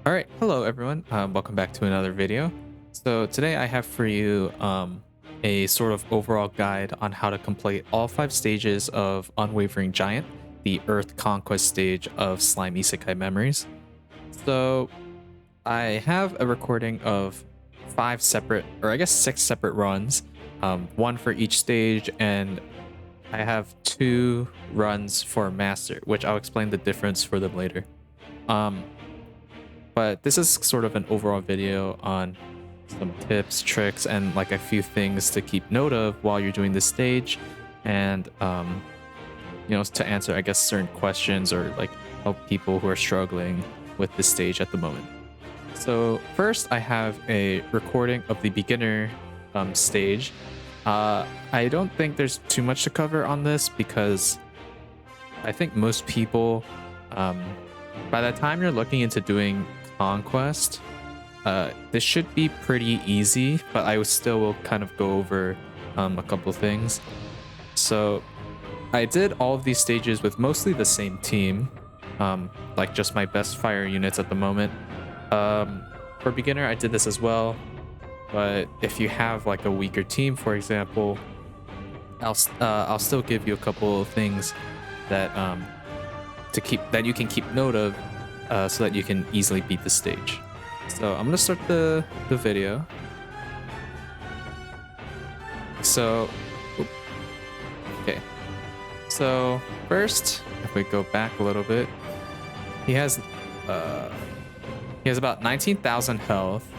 All right, hello everyone. Welcome back to another video. So today I have for you a sort of overall guide on how to complete all 5 stages of Unwavering Giant, the Earth Conquest stage of Slime Isekai Memories. So I have a recording of 5 separate, or I guess 6 separate runs, one for each stage, and I have 2 runs for Master, which I'll explain the difference for them later. But this is sort of an overall video on some tips, tricks, and like a few things to keep note of while you're doing this stage, and to answer, I guess, certain questions or like help people who are struggling with this stage at the moment. So first, I have a recording of the beginner stage. I don't think there's too much to cover on this because I think most people, by the time you're looking into doing Conquest, this should be pretty easy, but I still will kind of go over a couple things. So I did all of these stages with mostly the same team, like just my best fire units at the moment. For beginner, I did this as well, but if you have like a weaker team, for example, I'll still give you a couple of things that you can keep note of, so that you can easily beat the stage. So I'm gonna start the video. So, okay. So first, if we go back a little bit, he has about 19,000 health,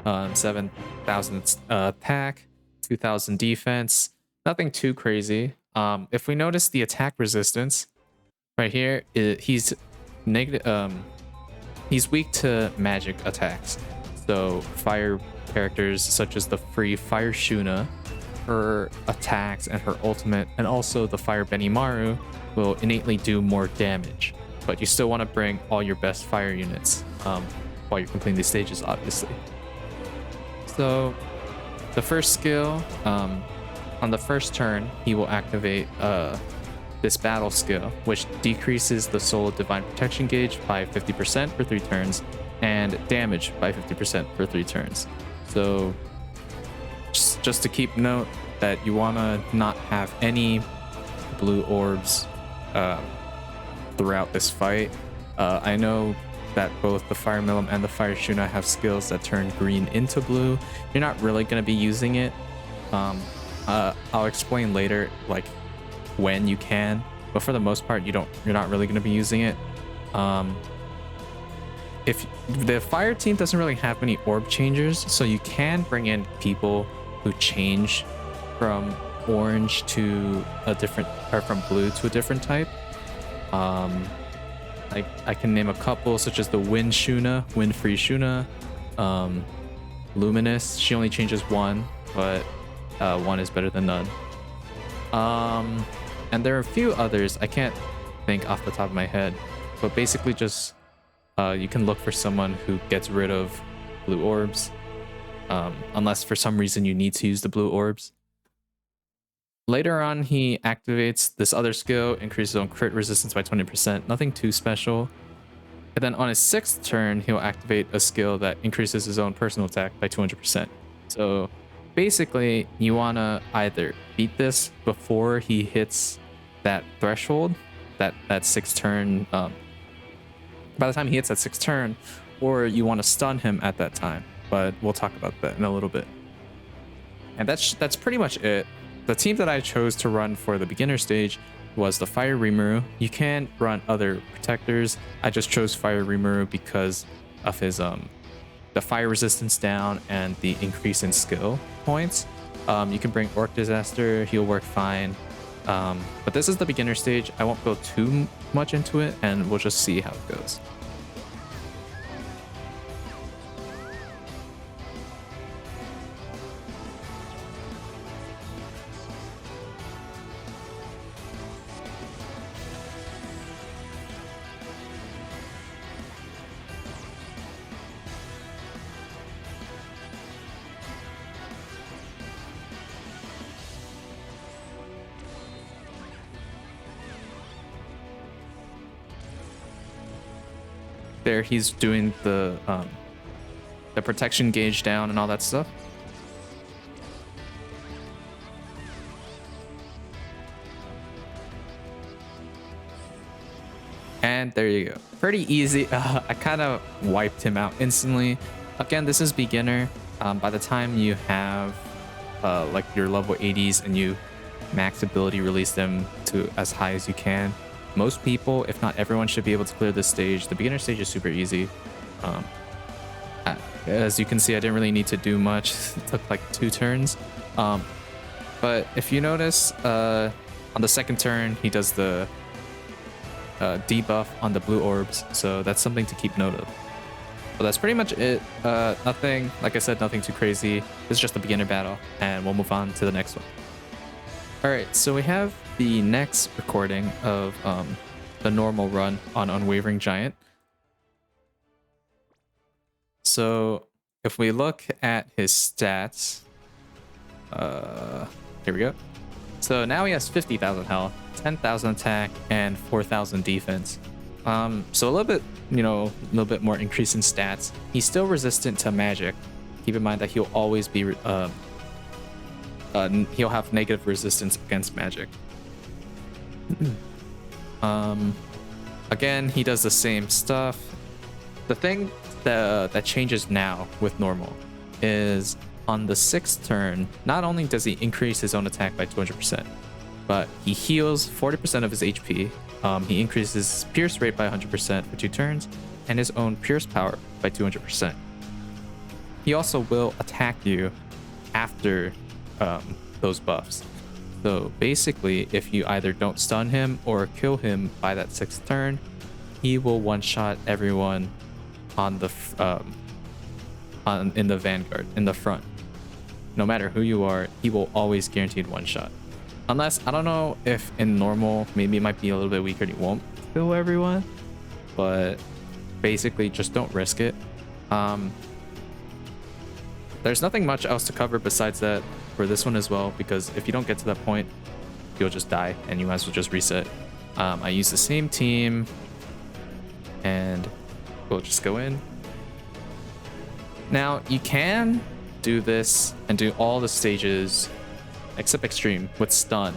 7,000 attack, 2,000 defense. Nothing too crazy. If we notice the attack resistance right here, he's negative. He's weak to magic attacks. So fire characters such as the free Fire Shuna, her attacks and her ultimate, and also the Fire Benimaru will innately do more damage. But you still want to bring all your best fire units while you're completing these stages, obviously. So the first skill, on the first turn, he will activate this battle skill, which decreases the soul divine protection gauge by 50% for 3 turns and damage by 50% for 3 turns. So just to keep note that you want to not have any blue orbs throughout this fight. I know that both the Fire Millim and the Fire Shuna have skills that turn green into blue. You're not really going to be using it. I'll explain later, like when you can, but for the most part you're not really going to be using it. If the fire team doesn't really have many orb changers, so you can bring in people who change from orange to a different, or from blue to a different type. I can name a couple, such as the Wind Free Shuna, Luminous. She only changes 1, but 1 is better than none. And there are a few others I can't think off the top of my head, but basically just you can look for someone who gets rid of blue orbs, unless for some reason you need to use the blue orbs. Later on, he activates this other skill, increases his own crit resistance by 20%, nothing too special. And then on his 6th turn, he'll activate a skill that increases his own personal attack by 200%. So basically, you want to either beat this before he hits that threshold, that 6th turn, by the time he hits that 6th turn, or you want to stun him at that time. But we'll talk about that in a little bit. And that's pretty much it. The team that I chose to run for the beginner stage was the Fire Rimuru. You can run other protectors. I just chose Fire Rimuru because of his the fire resistance down and the increase in skill points. You can bring Orc Disaster, he'll work fine. But this is the beginner stage. I won't go too much into it, and we'll just see how it goes. there he's doing the protection gauge down and all that stuff. And there you go. Pretty easy. I kind of wiped him out instantly. Again, this is beginner. By the time you have like your level 80s and you max ability release them to as high as you can, most people, if not everyone, should be able to clear this stage. The beginner stage is super easy. As you can see, I didn't really need to do much. It took like 2 turns. But if you notice, on the second turn, he does the debuff on the blue orbs, so that's something to keep note of. But that's pretty much it. Nothing, like I said, nothing too crazy. It's just a beginner battle, and we'll move on to the next one. All right, so we have the next recording of the normal run on Unwavering Giant. So if we look at his stats, here we go. So now he has 50,000 health, 10,000 attack, and 4,000 defense. So a little bit, you know, a little bit more increase in stats. He's still resistant to magic. Keep in mind that he'll always be, he'll have negative resistance against magic. Again, he does the same stuff. The thing that changes now with normal is on the 6th turn, not only does he increase his own attack by 200%, but he heals 40% of his HP. He increases his pierce rate by 100% for 2 turns, and his own pierce power by 200%. He also will attack you after those buffs. So basically, if you either don't stun him or kill him by that 6th turn, he will one-shot everyone on the in the vanguard, in the front. No matter who you are, he will always guaranteed one-shot. Unless, I don't know if in normal, maybe it might be a little bit weaker and he won't kill everyone, but basically just don't risk it. There's nothing much else to cover besides that for this one as well, because if you don't get to that point, you'll just die and you might as well just reset. I use the same team and we'll just go in. Now you can do this and do all the stages except extreme with stun.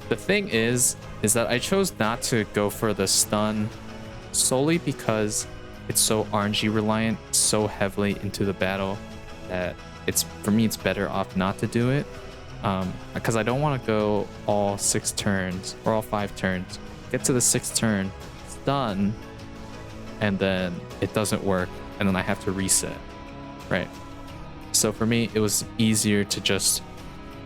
The thing is that I chose not to go for the stun solely because it's so RNG reliant so heavily into the battle that it's, for me, it's better off not to do it, because I don't want to go all 6 turns or all 5 turns, get to the 6th turn, stun, and then it doesn't work and then I have to reset, right? So for me, it was easier to just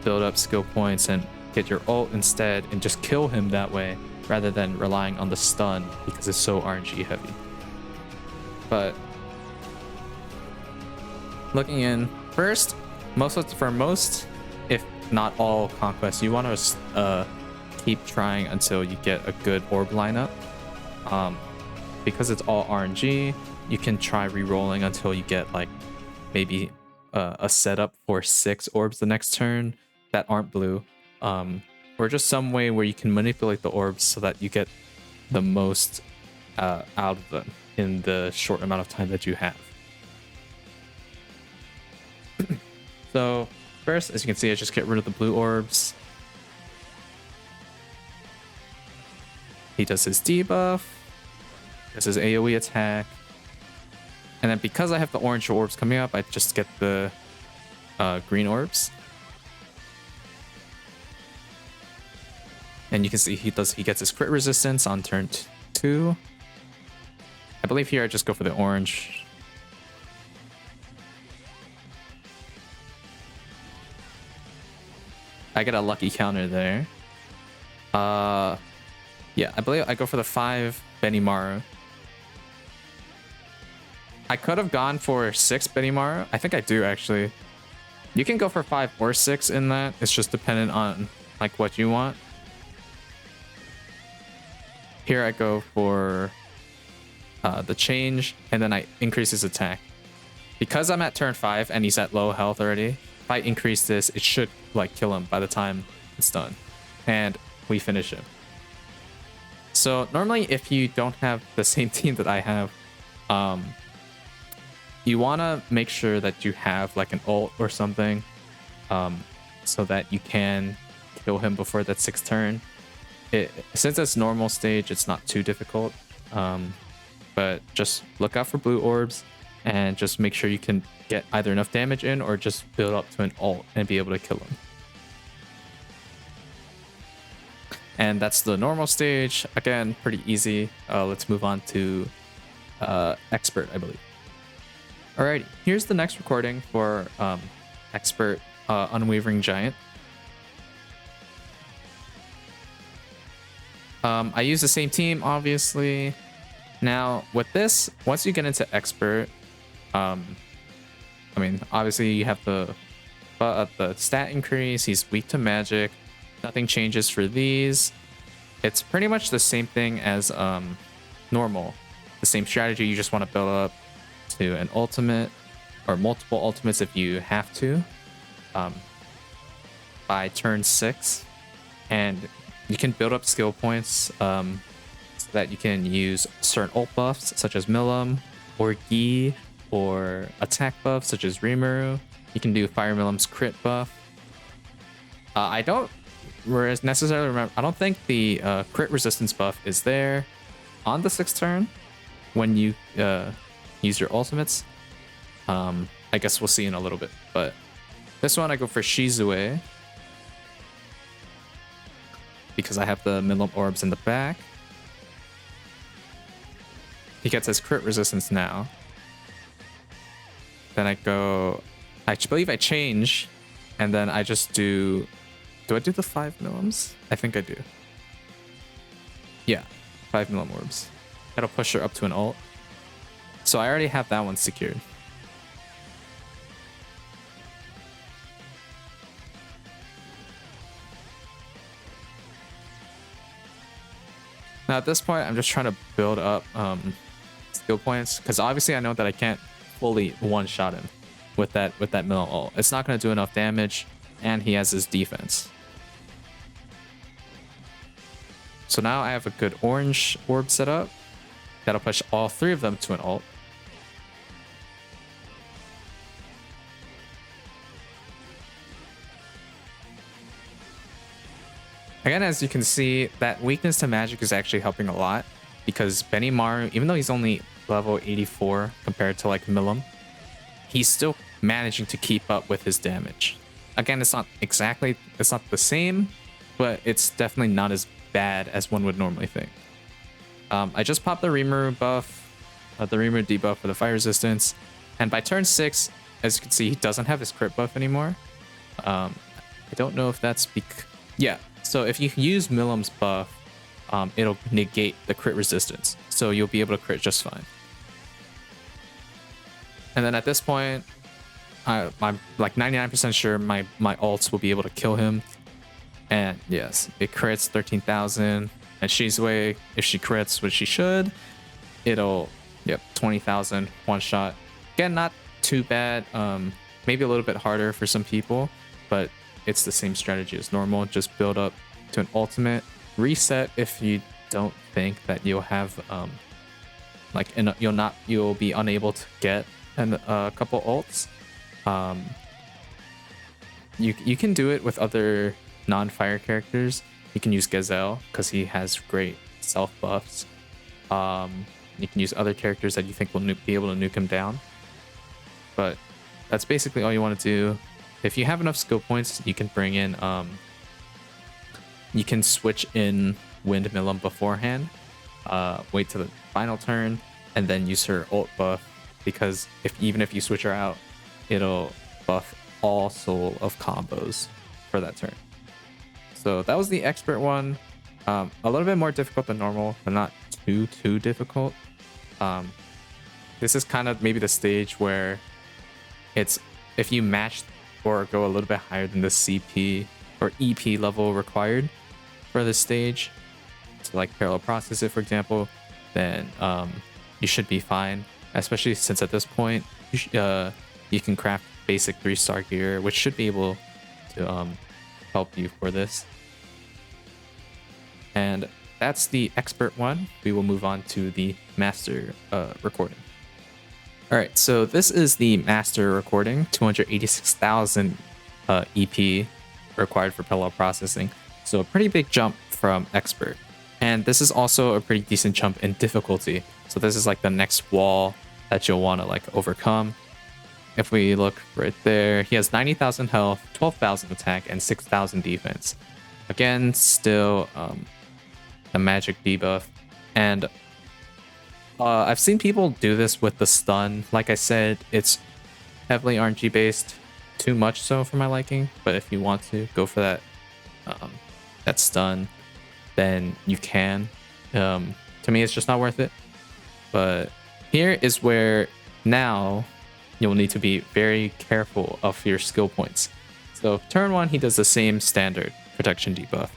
build up skill points and get your ult instead and just kill him that way rather than relying on the stun because it's so RNG heavy. But looking in, first, for most, if not all Conquest, you want to keep trying until you get a good orb lineup. Because it's all RNG, you can try re-rolling until you get like maybe a setup for 6 orbs the next turn that aren't blue, or just some way where you can manipulate the orbs so that you get the most out of them in the short amount of time that you have. So first, as you can see, I just get rid of the blue orbs. He does his debuff, does his AoE attack, and then because I have the orange orbs coming up, I just get the green orbs. And you can see he gets his crit resistance on turn 2. I believe here I just go for the orange. I get a lucky counter there. Yeah, I believe I go for the 5 Benimaru. I could have gone for 6 Benimaru. I think I do actually. You can go for 5 or 6 in that. It's just dependent on like what you want. Here I go for the change, and then I increase his attack. Because I'm at turn 5 and he's at low health already, if I increase this, it should like kill him by the time it's done. And we finish him. So normally if you don't have the same team that I have, You want to make sure that you have like an ult or something, so that you can kill him before that 6th turn. Since it's normal stage, it's not too difficult, but just look out for blue orbs and just make sure you can get either enough damage in or just build up to an ult and be able to kill him. And that's the normal stage. Again, pretty easy. Let's move on to expert, I believe. Alrighty, here's the next recording for expert Unwavering Giant. I use the same team, obviously. Now, with this, once you get into expert, I mean, obviously you have the stat increase. He's weak to magic. Nothing changes for these. It's pretty much the same thing as normal. The same strategy. You just want to build up to an ultimate or multiple ultimates if you have to by turn 6, and you can build up skill points so that you can use certain ult buffs such as Milim or Gi, or attack buffs such as Rimuru. You can do Fire Milim's crit buff. I don't necessarily remember. I don't think the crit resistance buff is there on the 6th turn when you use your ultimates. I guess we'll see in a little bit, but this one I go for Shizue because I have the Milim orbs in the back. He gets his crit resistance now. Then I believe I change, and then I just do I do the 5 Milims? I think I do. Yeah, 5 Milim orbs. That'll push her up to an ult. So I already have that one secured. Now at this point, I'm just trying to build up skill points, because obviously I know that I can't fully one-shot him with that Milim ult. It's not going to do enough damage, and he has his defense. So now I have a good orange orb set up. That'll push all 3 of them to an ult. Again, as you can see, that weakness to magic is actually helping a lot, because Benimaru, even though he's only level 84 compared to like Milim, he's still managing to keep up with his damage. Again, it's not the same, but it's definitely not as bad as one would normally think. I just popped the Rimuru buff, the Rimuru debuff for the fire resistance, and by turn 6, as you can see, he doesn't have his crit buff anymore. I don't know if that's yeah. So if you use Milim's buff, it'll negate the crit resistance, so you'll be able to crit just fine. And then at this point, I'm like 99% sure my ults will be able to kill him. And yes, it crits 13,000. And Shizue, if she crits, which she should, it'll 20,000 one shot. Again, not too bad. Maybe a little bit harder for some people, but it's the same strategy as normal. Just build up to an ultimate, reset if you don't think that you'll have you'll be unable to get a couple ults. You can do it with other non-fire characters. You can use Gazelle because he has great self buffs. You can use other characters that you think will be able to nuke him down. But that's basically all you want to do. If you have enough skill points, you can bring in you can switch in Wind Milim beforehand, wait till the final turn, and then use her ult buff, because even if you switch her out, it'll buff all soul of combos for that turn. So that was the expert one. A little bit more difficult than normal, but not too difficult. This is kind of maybe the stage where it's, if you match or go a little bit higher than the CP or EP level required for this stage, so like parallel process it, for example, then you should be fine, especially since at this point you can craft basic 3-star gear, which should be able to help you for this. And that's the expert one. We will move on to the master recording. All right, so this is the master recording, 286,000 EP required for parallel processing. So a pretty big jump from expert. And this is also a pretty decent jump in difficulty. So this is like the next wall that you'll want to like overcome. If we look right there, he has 90,000 health, 12,000 attack, and 6,000 defense. Again, still a magic debuff. And I've seen people do this with the stun. Like I said, it's heavily RNG based, too much so for my liking. But if you want to go for that stun, then you can. To me, it's just not worth it. But here is where now you'll need to be very careful of your skill points. So turn 1, he does the same standard protection debuff.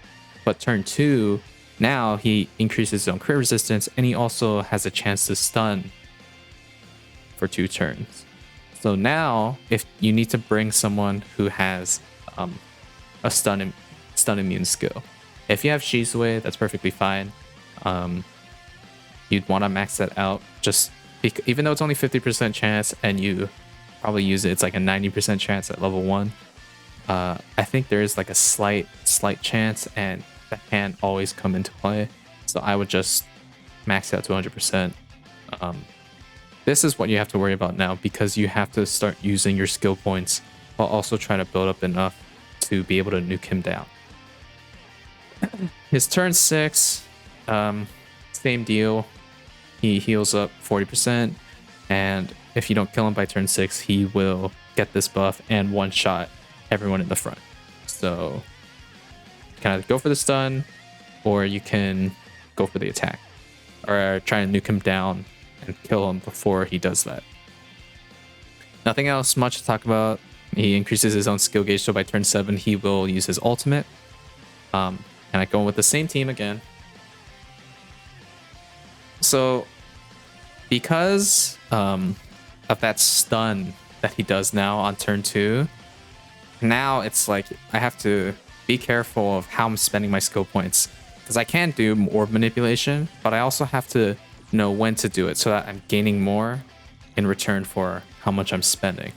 But turn 2, now he increases his own crit resistance, and he also has a chance to stun for 2 turns. So now, if you need to bring someone who has a stun immune skill, if you have Shizue, that's perfectly fine. You'd want to max that out, just even though it's only 50% chance, and you probably use it, it's like a 90% chance at level 1. I think there is like a slight chance, and that can always come into play. So I would just max out to 100%. This is what you have to worry about now, because you have to start using your skill points while also trying to build up enough to be able to nuke him down. His turn 6, same deal. He heals up 40%, and if you don't kill him by turn 6, he will get this buff and one-shot everyone in the front. So you can either go for the stun, or you can go for the attack, or try and nuke him down and kill him before he does that. Nothing else much to talk about. He increases his own skill gauge, so by turn 7 he will use his ultimate. And I go with the same team again. So because of that stun that he does now on turn 2, now it's like I have to be careful of how I'm spending my skill points, because I can do orb manipulation, but I also have to know when to do it so that I'm gaining more in return for how much I'm spending.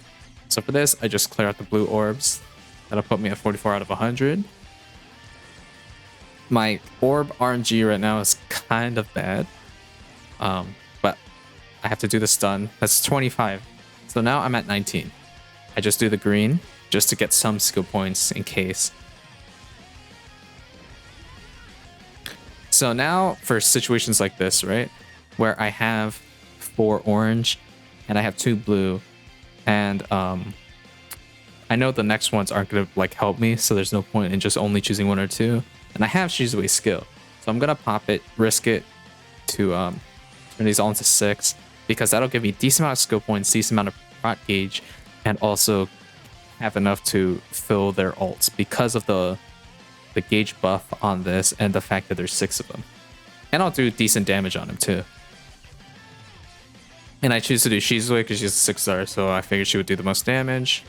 So for this, I just clear out the blue orbs. That'll put me at 44 out of 100. My orb RNG right now is kind of bad, but I have to do the stun. That's 25. So now I'm at 19. I just do the green just to get some skill points in case. So now for situations like this, right, where I have 4 orange and I have 2 blue, and I know the next ones aren't gonna like help me, so there's no point in just only choosing 1 or 2. And I have Shizue's skill, so I'm gonna pop it, risk it to turn these all into 6, because that'll give me decent amount of skill points, decent amount of prot gauge, and also have enough to fill their ults because of the gauge buff on this and the fact that there's 6 of them. And I'll do decent damage on him too. And I choose to do Shizue because she's a 6-star, so I figured she would do the most damage.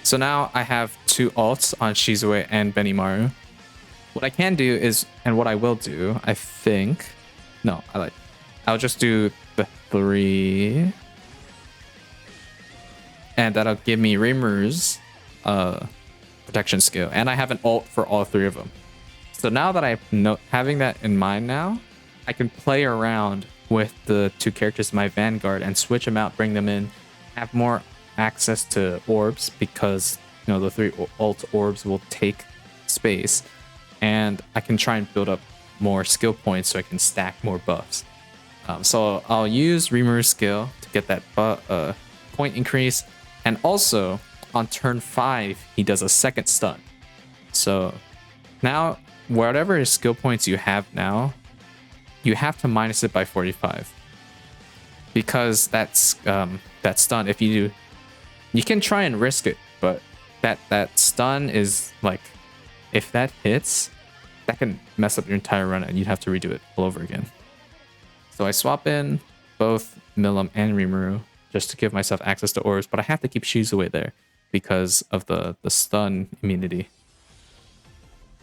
So now I have 2 ults on Shizue and Benimaru. What I can do is, and what I will do, I think, I'll just do the 3, and that'll give me Rimuru's protection skill, and I have an ult for all 3 of them. So now that I know, having that in mind now, I can play around with the 2 characters in my Vanguard and switch them out, bring them in, have more access to orbs, because the 3 ult orbs will take space, and I can try and build up more skill points so I can stack more buffs. So I'll use Rimuru's skill to get that point increase, and also on turn 5 he does a second stun. So now whatever skill points you have now, you have to minus it by 45, because that's that stun. If you do, you can try and risk it, but that stun is like, if that hits, that can mess up your entire run and you'd have to redo it all over again. So I swap in both Milim and Rimuru just to give myself access to orbs, but I have to keep Shizue there because of the stun immunity.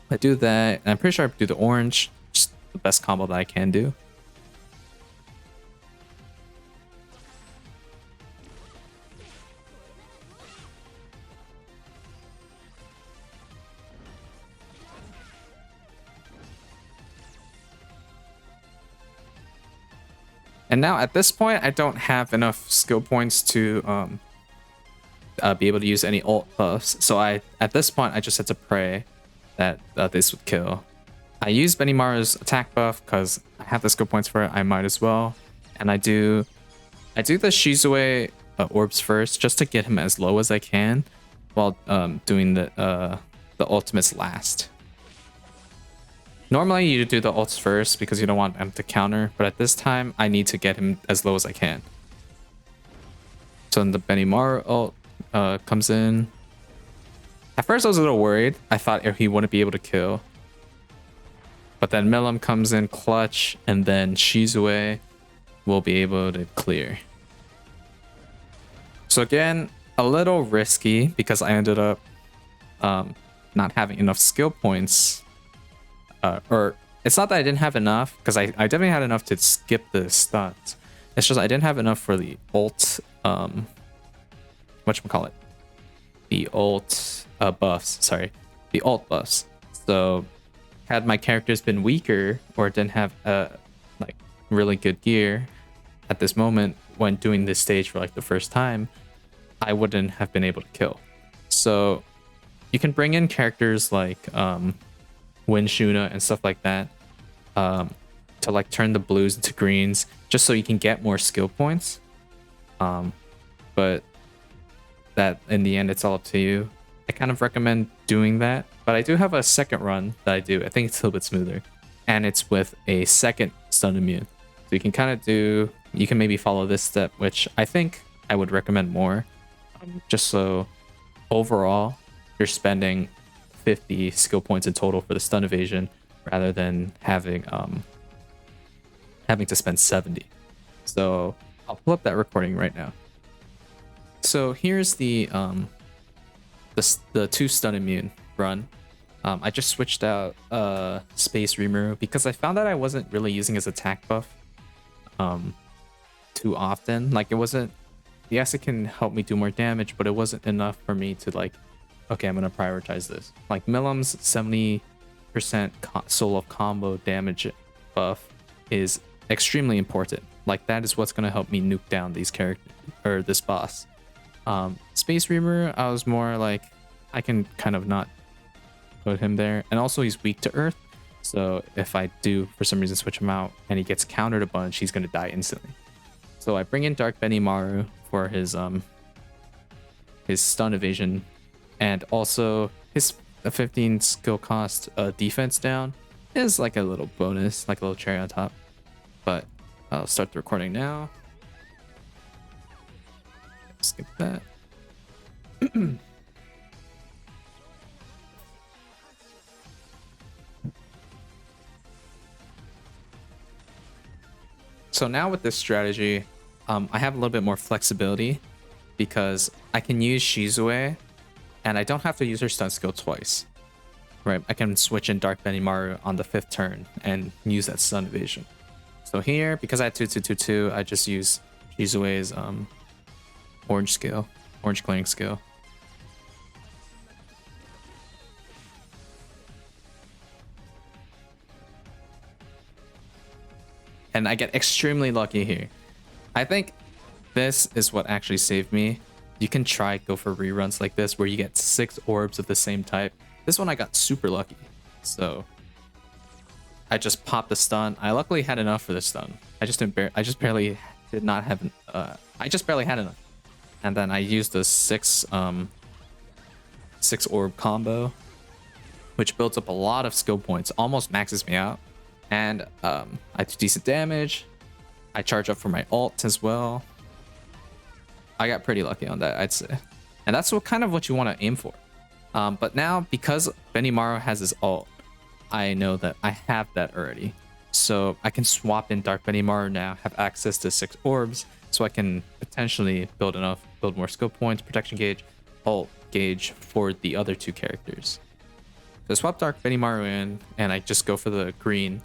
I do that, and I'm pretty sure I do the orange, just the best combo that I can do. And now at this point, I don't have enough skill points to be able to use any ult buffs. So at this point, I just had to pray that this would kill. I use Benimaru's attack buff because I have the skill points for it. I might as well. And I do the Shizue orbs first just to get him as low as I can while doing the ultimates last. Normally you do the ults first because you don't want him to counter, but at this time I need to get him as low as I can. So then the Benimaru ult comes in. At first I was a little worried. I thought he wouldn't be able to kill. But then Milim comes in clutch, and then Shizue will be able to clear. So again, a little risky because I ended up not having enough skill points. Or it's not that I didn't have enough, because I definitely had enough to skip the stuns. It's just I didn't have enough for the ult, whatchamacallit? The ult buffs, sorry. The ult buffs. So had my characters been weaker or didn't have like really good gear at this moment when doing this stage for like the first time, I wouldn't have been able to kill. So you can bring in characters like Winshuna and stuff like that to like turn the blues into greens just so you can get more skill points. But that in the end, it's all up to you. I kind of recommend doing that, but I do have a second run that I do. I think it's a little bit smoother, and it's with a second stun immune. So you can kind of you can maybe follow this step, which I think I would recommend more, just so overall you're spending 50 skill points in total for the stun evasion rather than having to spend 70. So I'll pull up that recording right now. So here's the 2 stun immune run. I just switched out Space Rimuru because I found that I wasn't really using his attack buff too often. Like it wasn't, yes, it can help me do more damage, but it wasn't enough for me to like, okay, I'm gonna prioritize this. Like Milim's 70% solo combo damage buff is extremely important. Like that is what's gonna help me nuke down these characters or this boss. Space Rimuru, I was more like, I can kind of not put him there, and also he's weak to earth, so if I do for some reason switch him out and he gets countered a bunch, he's gonna die instantly. So I bring in Dark Benimaru for his stun evasion, and also his 15 skill cost defense down is like a little bonus, like a little cherry on top. But I'll start the recording now. Skip that. So now with this strategy, I have a little bit more flexibility because I can use Shizue and I don't have to use her stun skill twice. Right, I can switch in Dark Benimaru on the 5th turn and use that stun evasion. So here, because I had 2-2-2-2, I just use Shizue's orange clearing skill. And I get extremely lucky here. I think this is what actually saved me. You can go for reruns like this where you get 6 orbs of the same type. This one I got super lucky. So I just popped the stun. I luckily had enough for the stun. I just barely had enough. And then I used the 6 orb combo, which builds up a lot of skill points, almost maxes me out. And I do decent damage. I charge up for my ult as well. I got pretty lucky on that, I'd say. And that's what you want to aim for. But now, because Benimaru has his ult, I know that I have that already. So I can swap in Dark Benimaru now, have access to 6 orbs, so I can potentially build more skill points, protection gauge, ult, gauge for the other two characters. So I swap Dark Benimaru in, and I just go for the green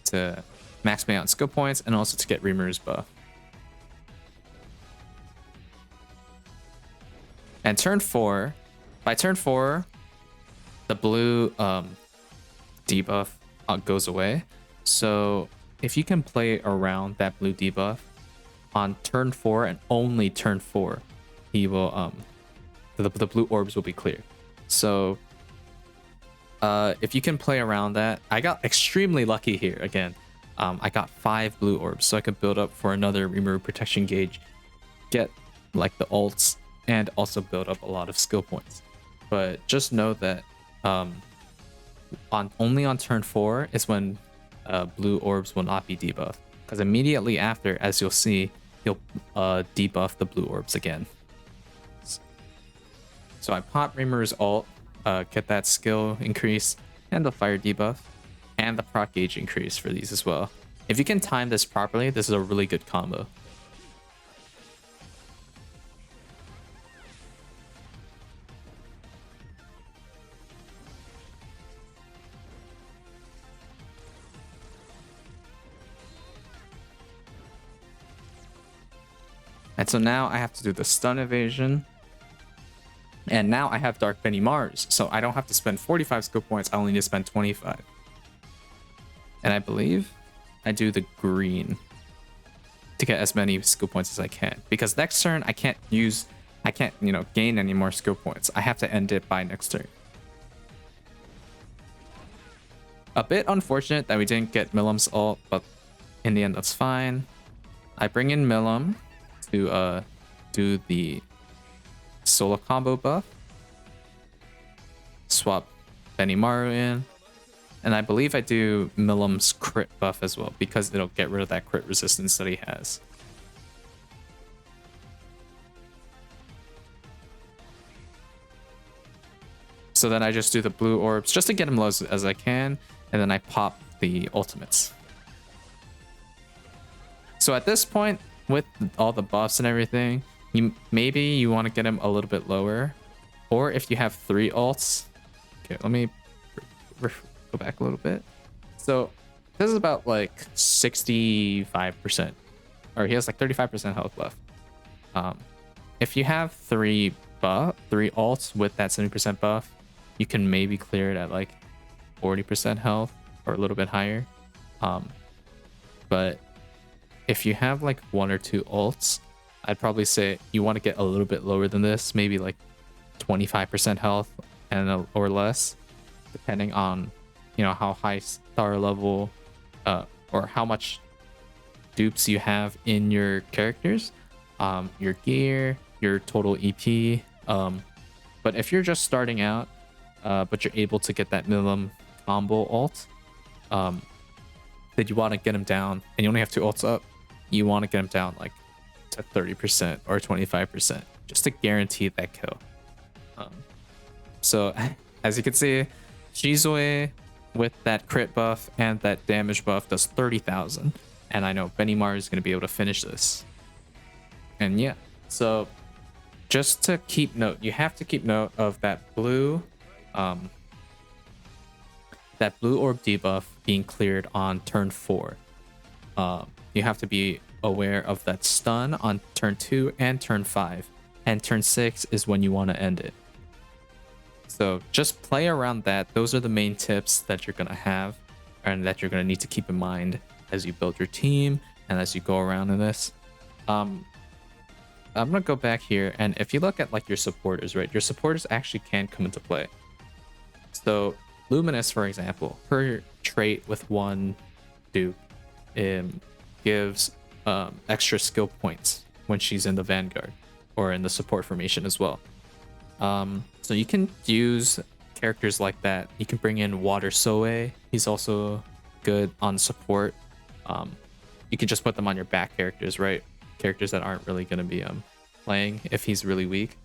to max me out in skill points and also to get Rimuru's buff. And by turn 4, the blue debuff goes away. So if you can play around that blue debuff on turn 4 and only turn 4, he will the blue orbs will be cleared. So if you can play around that, I got extremely lucky here again. I got 5 blue orbs, so I could build up for another Rimuru protection gauge, get like the ults, and also build up a lot of skill points. But just know that only on turn 4 is when blue orbs will not be debuffed, because immediately after, as you'll see, he'll debuff the blue orbs again. So I pop Rimuru's ult, get that skill increase and the fire debuff and the proc gauge increase for these as well. If you can time this properly, this is a really good combo. And so now I have to do the stun evasion. And now I have Dark Benimaru's, so I don't have to spend 45 skill points, I only need to spend 25. And I believe I do the green to get as many skill points as I can. Because next turn I can't, gain any more skill points. I have to end it by next turn. A bit unfortunate that we didn't get Milim's ult, but in the end that's fine. I bring in Milim to do the solo combo buff, swap Benimaru in, and I believe I do Milim's crit buff as well, because it'll get rid of that crit resistance that he has. So then I just do the blue orbs just to get him low as I can, and then I pop the ultimates. So at this point, with all the buffs and everything, maybe you want to get him a little bit lower, or if you have 3 ults. Okay, let me go back a little bit. So this is about like 65%, or he has like 35% health left. If you have 3 ults with that 70% buff, you can maybe clear it at like 40% health or a little bit higher. But if you have like 1 or 2 ults, I'd probably say you want to get a little bit lower than this, maybe like 25% health or less, depending on how high star level or how much dupes you have in your characters, your gear, your total EP. But if you're just starting out, but you're able to get that Milim combo ult, that you want to get him down, and you only have 2 ults up, you want to get him down like to 30% or 25% just to guarantee that kill. So as you can see, Shizue with that crit buff and that damage buff does 30,000, and I know Benimaru is going to be able to finish this. And yeah, so just to keep note, you have to keep note of that blue orb debuff being cleared on turn 4. You have to be aware of that stun on turn 2 and turn 5, and turn 6 is when you want to end it. So just play around that. Those are the main tips that you're going to have and that you're going to need to keep in mind as you build your team and as you go around in this. I'm going to go back here, and if you look at like your supporters, right, your supporters actually can come into play. So Luminous, for example, her trait with 1 dupe gives extra skill points when she's in the Vanguard or in the support formation as well. So you can use characters like that. You can bring in Water Soe. He's also good on support. You can just put them on your back characters, right? Characters that aren't really going to be playing if he's really weak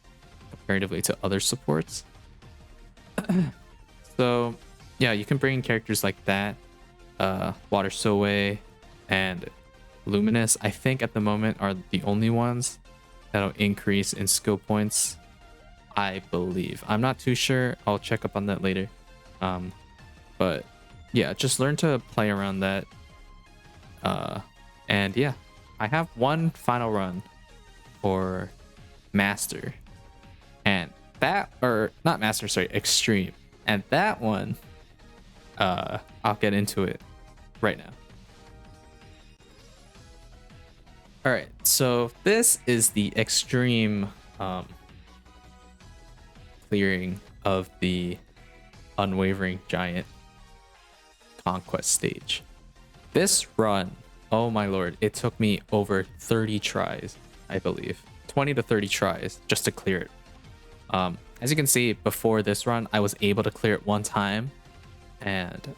comparatively to other supports. So yeah, you can bring in characters like that, Water Soe and Luminous, I think at the moment are the only ones that'll increase in skill points I believe. I'm not too sure. I'll check up on that later. But yeah, just learn to play around that. And yeah, I have one final run for Master. And that, or not Master, sorry, Extreme. And that one, I'll get into it right now. All right, so this is the Extreme clearing of the Unwavering Giant Conquest stage. This run, oh my lord, it took me over 30 tries, I believe. 20 to 30 tries just to clear it. As you can see, before this run, I was able to clear it one time, and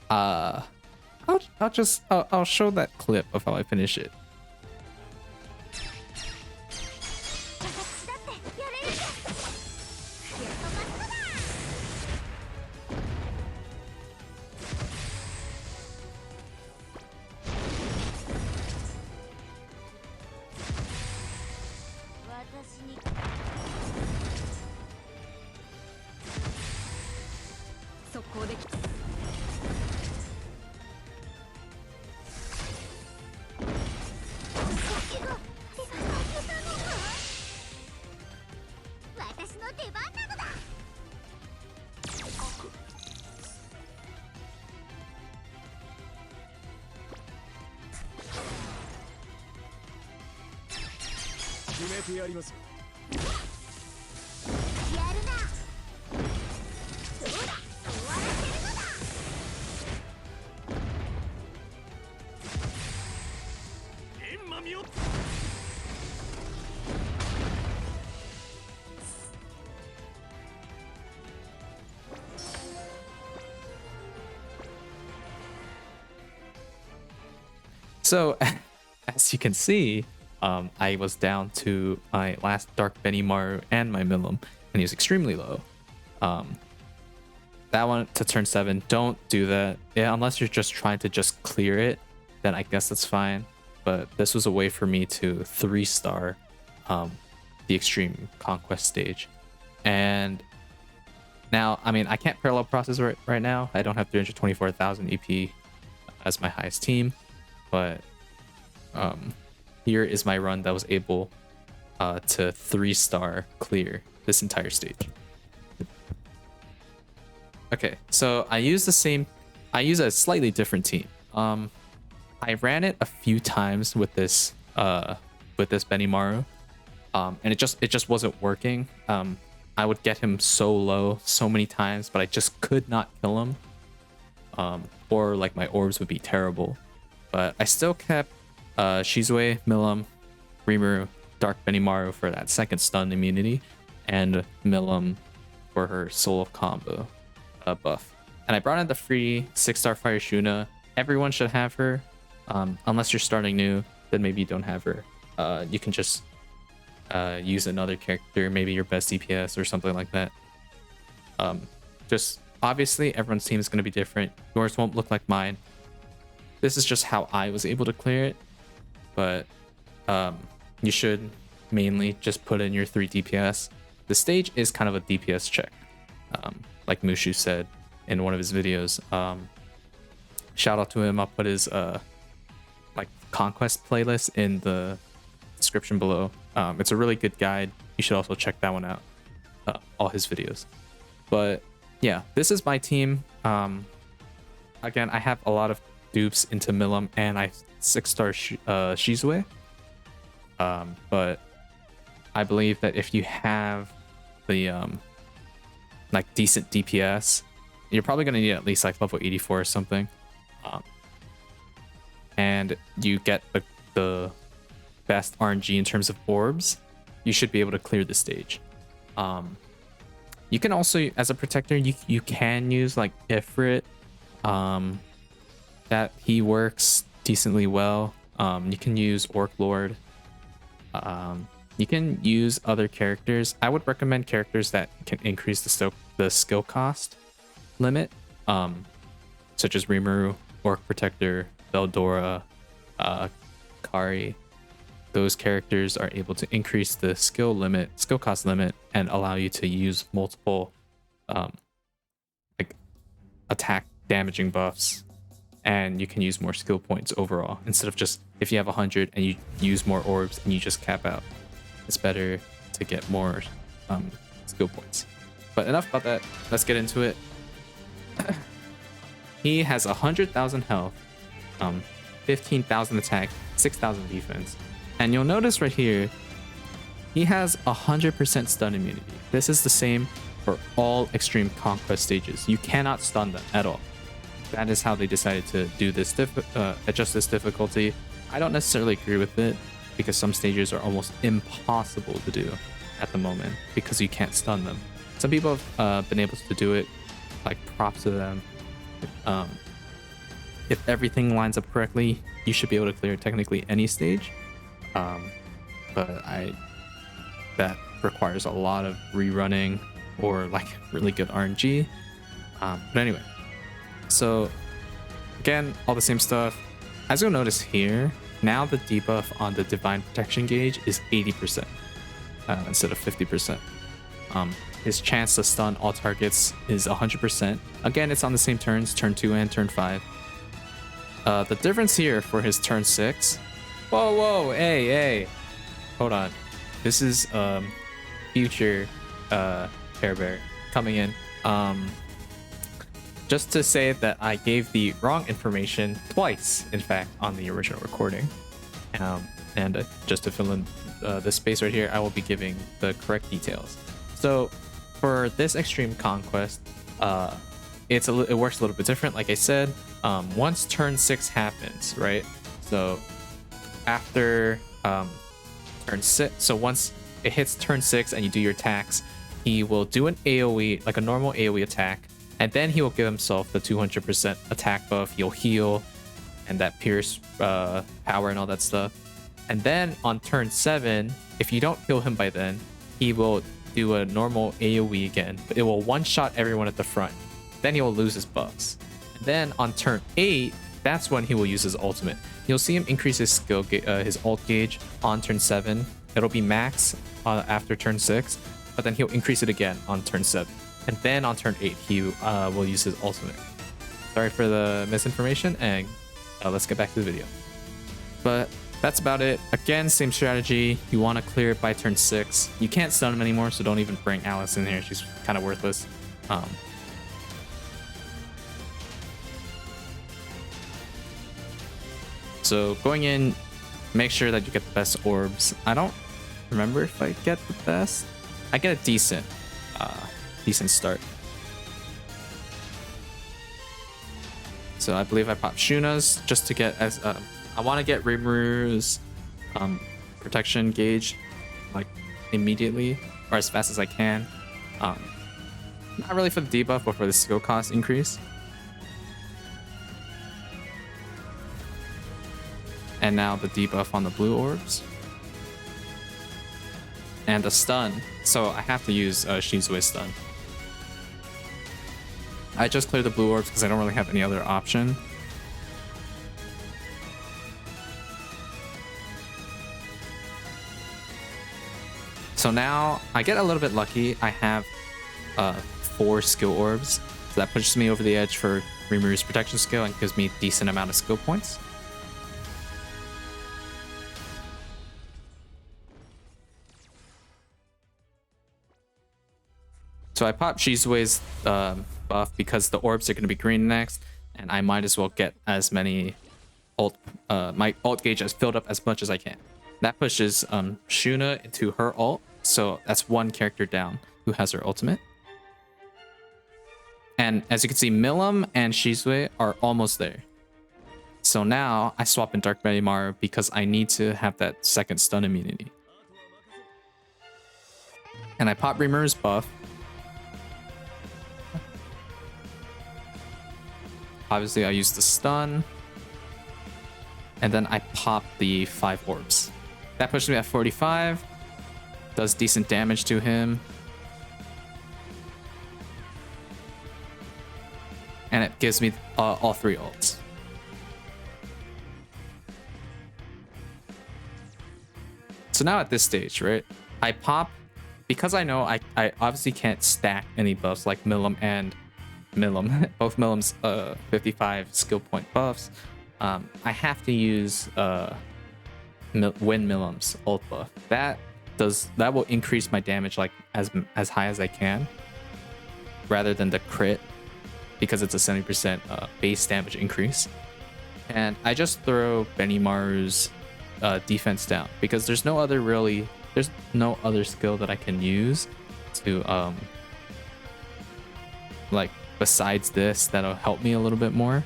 I'll show that clip of how I finish it. So, as you can see, I was down to my last Dark Benimaru and my Milim, and he was extremely low. That one to turn 7, don't do that. Yeah, unless you're just trying to just clear it, then I guess that's fine. But this was a way for me to 3-star the Extreme Conquest stage. And now, I mean, I can't parallel process right now. I don't have 324,000 EP as my highest team. But here is my run that was able to 3-star clear this entire stage. Okay, so I use a slightly different team. I ran it a few times with this Benimaru, and it just wasn't working. I would get him so low so many times, but I just could not kill him, or like my orbs would be terrible. But I still kept Shizue, Milim, Rimuru, Dark Benimaru for that second stun immunity, and Milim for her Soul of Combo buff. And I brought in the free 6-star Fire Shuna. Everyone should have her. Unless you're starting new, then maybe you don't have her. You can just use another character, maybe your best DPS or something like that. Just obviously everyone's team is going to be different. Yours won't look like mine. This is just how I was able to clear it, but you should mainly just put in your 3 DPS. The stage is kind of a DPS check, like Mushu said in one of his videos. Shout out to him. I'll put his like Conquest playlist in the description below. It's a really good guide. You should also check that one out. All his videos. But yeah, this is my team. Again, I have a lot of dupes into Milim, and I 6-star Shizue. But I believe that if you have the like decent DPS, you're probably gonna need at least like level 84 or something. And you get the best RNG in terms of orbs, you should be able to clear the stage. You can also, as a protector, you can use like Ifrit. That he works decently well. You can use Orc Lord. You can use other characters. I would recommend characters that can increase the skill cost limit, such as Rimuru, Orc Protector, Veldora, Kari. those characters are able to increase the skill cost limit, and allow you to use multiple like attack damaging buffs, and you can use more skill points overall instead of just if you have 100 and you use more orbs and you just cap out. It's better to get more skill points. But enough about that. Let's get into it. He has 100,000 health, 15,000 attack, 6,000 defense, and you'll notice right here he has 100% stun immunity. This is the same for all extreme conquest stages. You cannot stun them at all. That is how they decided to do this adjust this difficulty. I don't necessarily agree with it because some stages are almost impossible to do at the moment because you can't stun them. Some people have been able to do it, like props to them. If everything lines up correctly, you should be able to clear technically any stage. But that requires a lot of rerunning or like really good RNG. But anyway, so again, all the same stuff. As you'll notice here, now the debuff on the divine protection gauge is 80% instead of 50%. His chance to stun all targets is 100%. Again, it's on the same turns, turn 2 and turn 5. The difference here for his turn 6. Whoa, hey, hold on. This is future Care Bear coming in. Just to say that I gave the wrong information twice, in fact, on the original recording. And just to fill in the space right here, I will be giving the correct details. So for this extreme conquest, it works a little bit different. Like I said, once turn 6 happens, right? So after turn 6, so once it hits turn 6 and you do your attacks, he will do an AoE, like a normal AoE attack, and then he will give himself the 200% attack buff. He'll heal and that pierce power and all that stuff. And then on turn 7, if you don't heal him by then, he will do a normal AoE again, but it will one-shot everyone at the front. Then he will lose his buffs. And then on turn 8, that's when he will use his ultimate. You'll see him increase his his ult gauge on turn 7. It'll be max after turn 6, but then he'll increase it again on turn 7. And then on turn 8, he will use his ultimate. Sorry for the misinformation, and let's get back to the video. But that's about it. Again, same strategy. You want to clear it by turn 6. You can't stun him anymore, so don't even bring Alice in here. She's kind of worthless. So going in, make sure that you get the best orbs. I don't remember if I get the best. I get a decent start. So I believe I popped Shuna's just to get as I want to get Rimuru's protection gauge like immediately or as fast as I can. Not really for the debuff, but for the skill cost increase. And now the debuff on the blue orbs. And the stun. So I have to use Shizue's stun. I just cleared the blue orbs because I don't really have any other option. So now I get a little bit lucky. I have 4 skill orbs. So that pushes me over the edge for Rimuru's protection skill and gives me a decent amount of skill points. So I popped Shizue's buff because the orbs are going to be green next, and I might as well get as many my ult gauge as filled up as much as I can. That pushes Shuna into her ult, so that's one character down who has her ultimate. And as you can see, Milim and Shizue are almost there. So now I swap in Dark Benimaru because I need to have that second stun immunity. And I pop Rimuru's buff. Obviously, I use the stun. And then I pop the 5 orbs. That pushes me at 45. Does decent damage to him. And it gives me all 3 ults. So now at this stage, right, I pop, because I know I obviously can't stack any buffs like Milim and Milim, both Milim's 55 skill point buffs. I have to use Win Milim's ult buff. That will increase my damage like as high as I can, rather than the crit, because it's a 70% base damage increase. And I just throw Benimaru's defense down because there's no other skill that I can use to like besides this that'll help me a little bit more.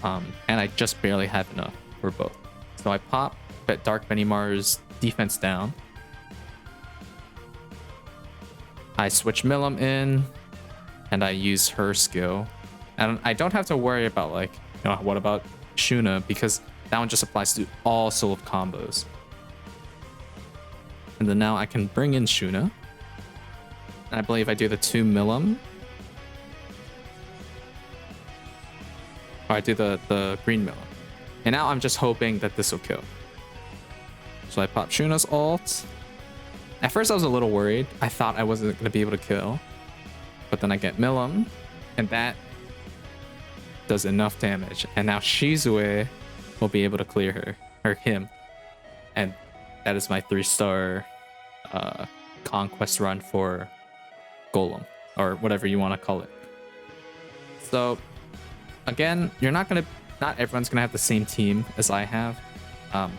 And I just barely have enough for both. So I pop Dark Benimaru's defense down. I switch Milim in, and I use her skill. And I don't have to worry about like, what about Shuna, because that one just applies to all Soul of combos. And then now I can bring in Shuna. And I believe I do the 2 Milim. Or I do the green Milim. And now I'm just hoping that this will kill. So I pop Shuna's ult. At first I was a little worried. I thought I wasn't going to be able to kill. But then I get Milim. And that does enough damage. And now Shizue will be able to clear her. Or him. And that is my 3-star conquest run for Golem. Or whatever you want to call it. So, again, not everyone's going to have the same team as I have.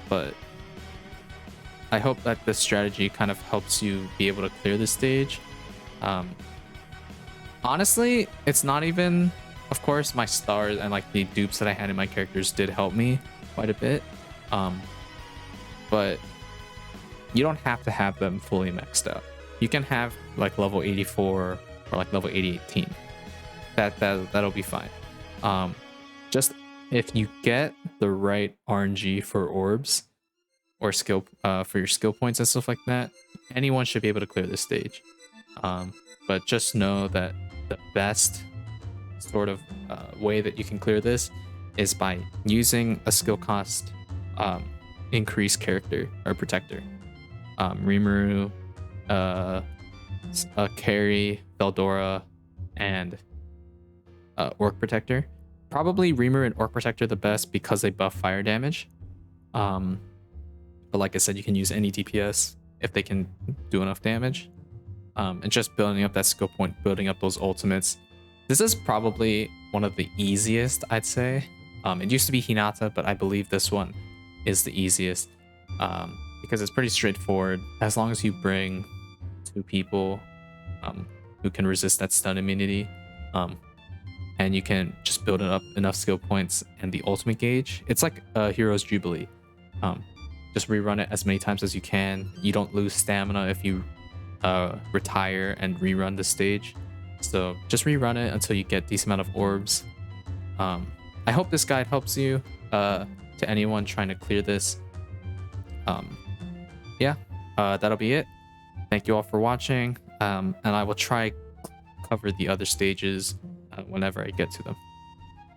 But I hope that this strategy kind of helps you be able to clear the stage. Honestly, it's not even... Of course, my stars and like the dupes that I had in my characters did help me quite a bit. But you don't have to have them fully maxed out. You can have like level 84 or like level 88 team. That'll be fine. Just if you get the right RNG for orbs or skill for your skill points and stuff like that, anyone should be able to clear this stage. But just know that the best sort of way that you can clear this is by using a skill cost increased character or protector. Rimuru, Carry, Veldora, and Orc Protector. Probably Rimuru and Orc Protector the best because they buff fire damage. But like I said, you can use any DPS if they can do enough damage. And just building up that skill point, building up those ultimates. This is probably one of the easiest, I'd say. It used to be Hinata, but I believe this one is the easiest because it's pretty straightforward. As long as you bring 2 people who can resist that stun immunity, and you can just build up enough skill points and the ultimate gauge. It's like a Hero's Jubilee. Just rerun it as many times as you can. You don't lose stamina if you retire and rerun the stage. So just rerun it until you get a decent amount of orbs. I hope this guide helps you to anyone trying to clear this. That'll be it. Thank you all for watching. And I will try cover the other stages whenever I get to them.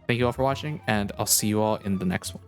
Thank you all for watching, and I'll see you all in the next one.